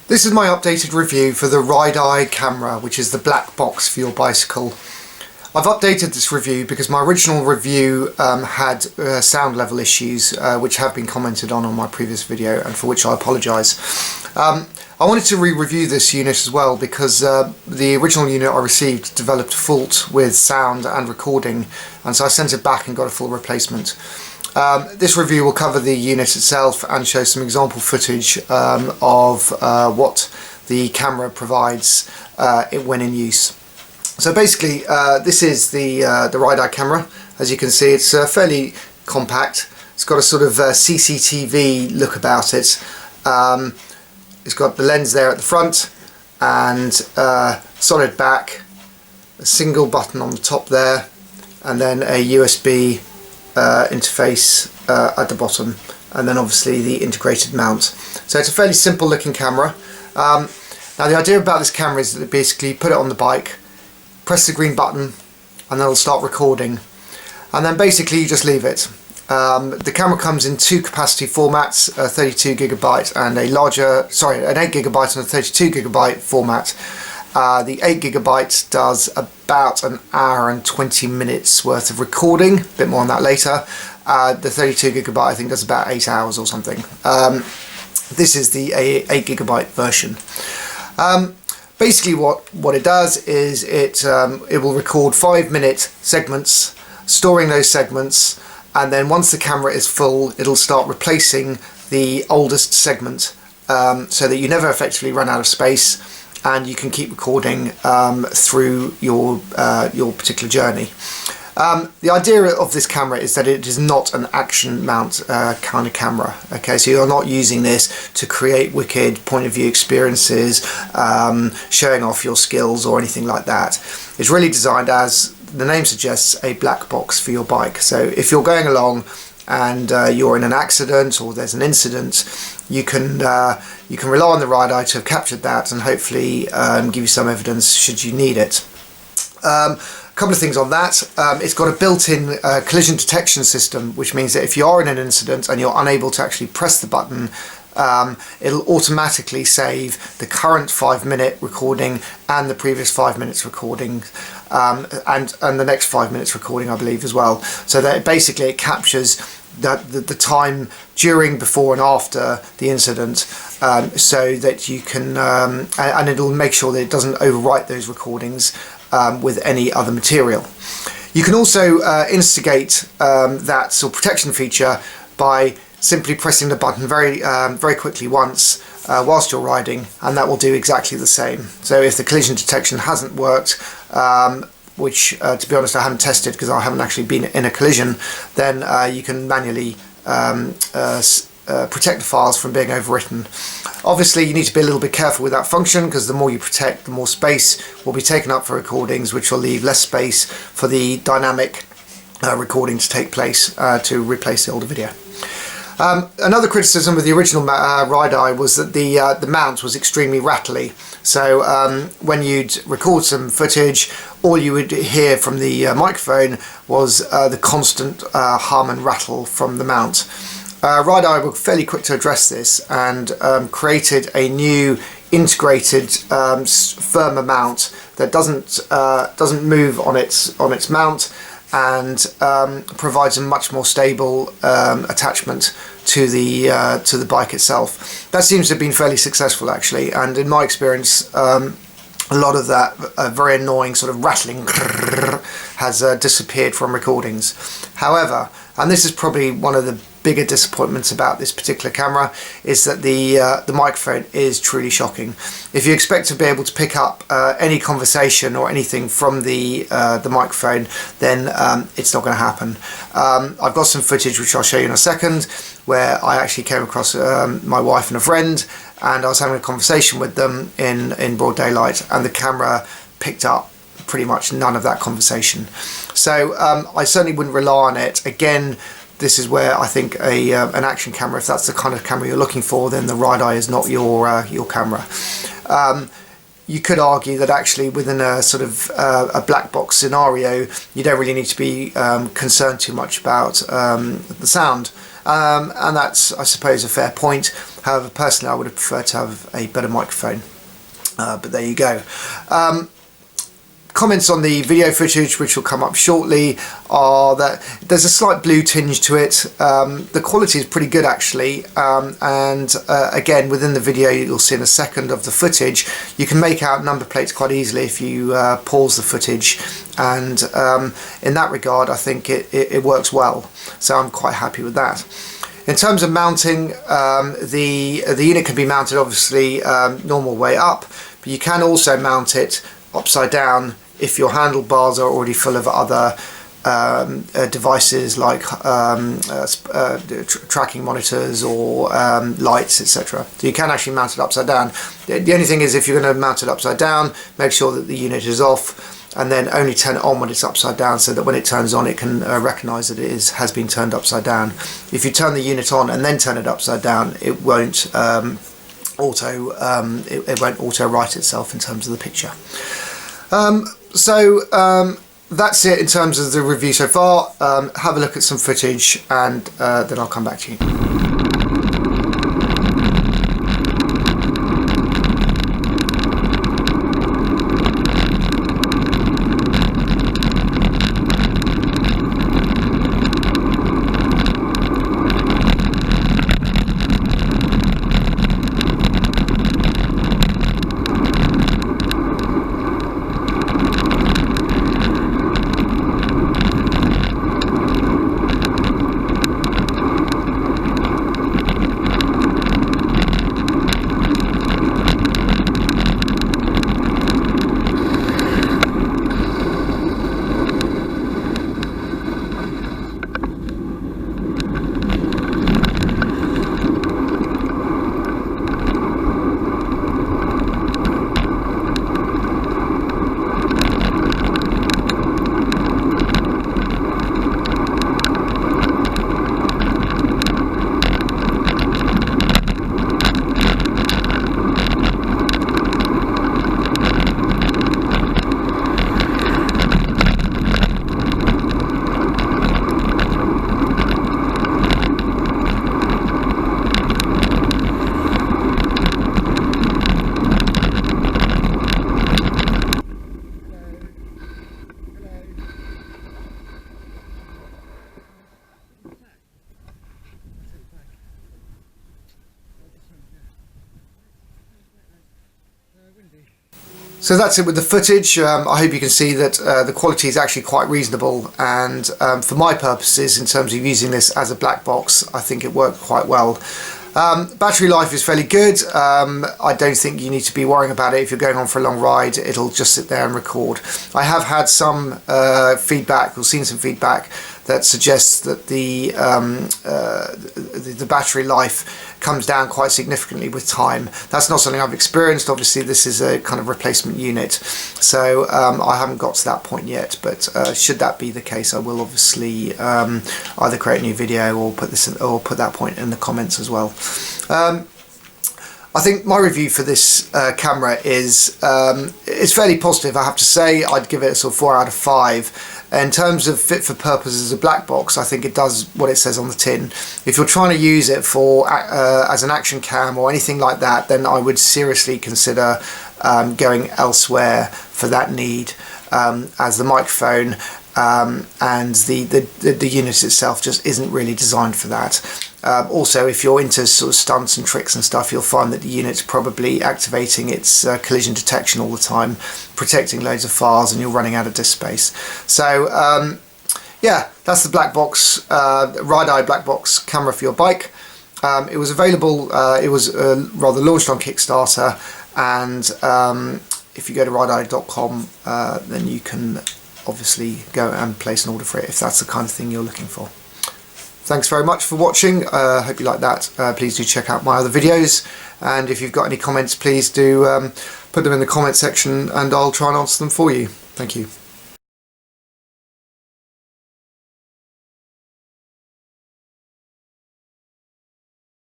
This is my updated review for the Rideye camera, which is the black box for your bicycle. I've updated this review because my original review had sound level issues, which have been commented on my previous video, and for which I apologise. I wanted to re-review this unit as well because the original unit I received developed a fault with sound and recording, and so I sent it back and got a full replacement. This review will cover the unit itself and show some example footage of what the camera provides when in use. So basically this is the Rideye camera. As you can see, it's fairly compact. It's got a sort of CCTV look about it. It's got the lens there at the front and solid back, a single button on the top there, and then a USB interface at the bottom, and then obviously the integrated mount. So it's a fairly simple looking camera. Now the idea about this camera is that you basically put it on the bike, press the green button, and then it'll start recording, and then basically you just leave it. The camera comes in two capacity formats, a 32GB and an 8GB and a 32GB format. The 8GB does about an hour and 20 minutes worth of recording, a bit more on that later. The 32GB I think does about 8 hours or something. This is the 8GB version. Basically what it does is it will record 5-minute segments, storing those segments, and then once the camera is full it'll start replacing the oldest segment, so that you never effectively run out of space and you can keep recording through your particular journey. The idea of this camera is that it is not an action mount kind of camera. Okay, so you're not using this to create wicked point of view experiences, showing off your skills or anything like that. It's really designed, as the name suggests, a black box for your bike. So if you're going along and you're in an accident or there's an incident, you can rely on the Rideye to have captured that and hopefully give you some evidence should you need it. A couple of things on that. It's got a built-in collision detection system, which means that if you are in an incident and you're unable to actually press the button, it'll automatically save the current 5-minute recording and the previous 5 minutes recording, and the next 5 minutes recording, I believe, as well. So that basically it captures the time during, before and after the incident, so that you can and it'll make sure that it doesn't overwrite those recordings with any other material. You can also instigate that sort of protection feature by simply pressing the button very quickly once whilst you're riding, and that will do exactly the same. So if the collision detection hasn't worked, which to be honest I haven't tested because I haven't actually been in a collision, then you can manually protect the files from being overwritten. Obviously you need to be a little bit careful with that function, because the more you protect, the more space will be taken up for recordings, which will leave less space for the dynamic recording to take place to replace the older video. Another criticism with the original Rideye was that the mount was extremely rattly. So when you'd record some footage, all you would hear from the microphone was the constant hum and rattle from the mount. Rideye were fairly quick to address this and created a new integrated firmer mount that doesn't move on its mount, and provides a much more stable attachment to the bike itself. That seems to have been fairly successful actually, and in my experience a lot of that very annoying sort of rattling has disappeared from recordings. However, and this is probably one of the bigger disappointments about this particular camera, is that the microphone is truly shocking. If you expect to be able to pick up any conversation or anything from the microphone, then it's not going to happen. I've got some footage which I'll show you in a second, where I actually came across my wife and a friend, and I was having a conversation with them in broad daylight, and the camera picked up pretty much none of that conversation. So I certainly wouldn't rely on it. Again, this is where I think an action camera, if that's the kind of camera you're looking for, then the Rideye is not your camera. You could argue that actually within a sort of a black box scenario, you don't really need to be concerned too much about the sound. and that's, I suppose, a fair point. However, personally I would have preferred to have a better microphone, but there you go. Comments on the video footage, which will come up shortly, are that there's a slight blue tinge to it. The quality is pretty good actually, and again, within the video you'll see in a second of the footage, you can make out number plates quite easily if you pause the footage, and in that regard I think it works well, so I'm quite happy with that. In terms of mounting, the unit can be mounted obviously normal way up, but you can also mount it upside down if your handlebars are already full of other devices like tracking monitors or lights, etc. So you can actually mount it upside down. The only thing is, if you're going to mount it upside down, make sure that the unit is off, and then only turn it on when it's upside down, so that when it turns on it can recognise that it has been turned upside down. If you turn the unit on and then turn it upside down, it won't auto write itself in terms of the picture. That's it in terms of the review so far. Have a look at some footage, and then I'll come back to you. So that's it with the footage. I hope you can see that the quality is actually quite reasonable, and for my purposes, in terms of using this as a black box, I think it worked quite well. Battery life is fairly good. I don't think you need to be worrying about it if you're going on for a long ride. It'll just sit there and record. I have had some feedback, or seen some feedback, that suggests that the battery life comes down quite significantly with time. That's not something I've experienced. Obviously this is a kind of replacement unit, so I haven't got to that point yet, but should that be the case, I will obviously either create a new video or put that point in the comments as well. I think my review for this camera is fairly positive, I have to say. I'd give it a sort of 4 out of 5. In terms of fit for purpose as a black box, I think it does what it says on the tin. If you're trying to use it for as an action cam or anything like that, then I would seriously consider going elsewhere for that need, as the microphone and the unit itself just isn't really designed for that. Also, if you're into sort of stunts and tricks and stuff, you'll find that the unit's probably activating its collision detection all the time, protecting loads of files, and you're running out of disk space. So yeah, that's the black box, Rideye Black Box camera for your bike. It was available, it was rather launched on Kickstarter, and if you go to rideye.com, then you can obviously go and place an order for it if that's the kind of thing you're looking for. Thanks very much for watching. Hope you like that. Please do check out my other videos, and if you've got any comments, please do put them in the comment section and I'll try and answer them for you. Thank you.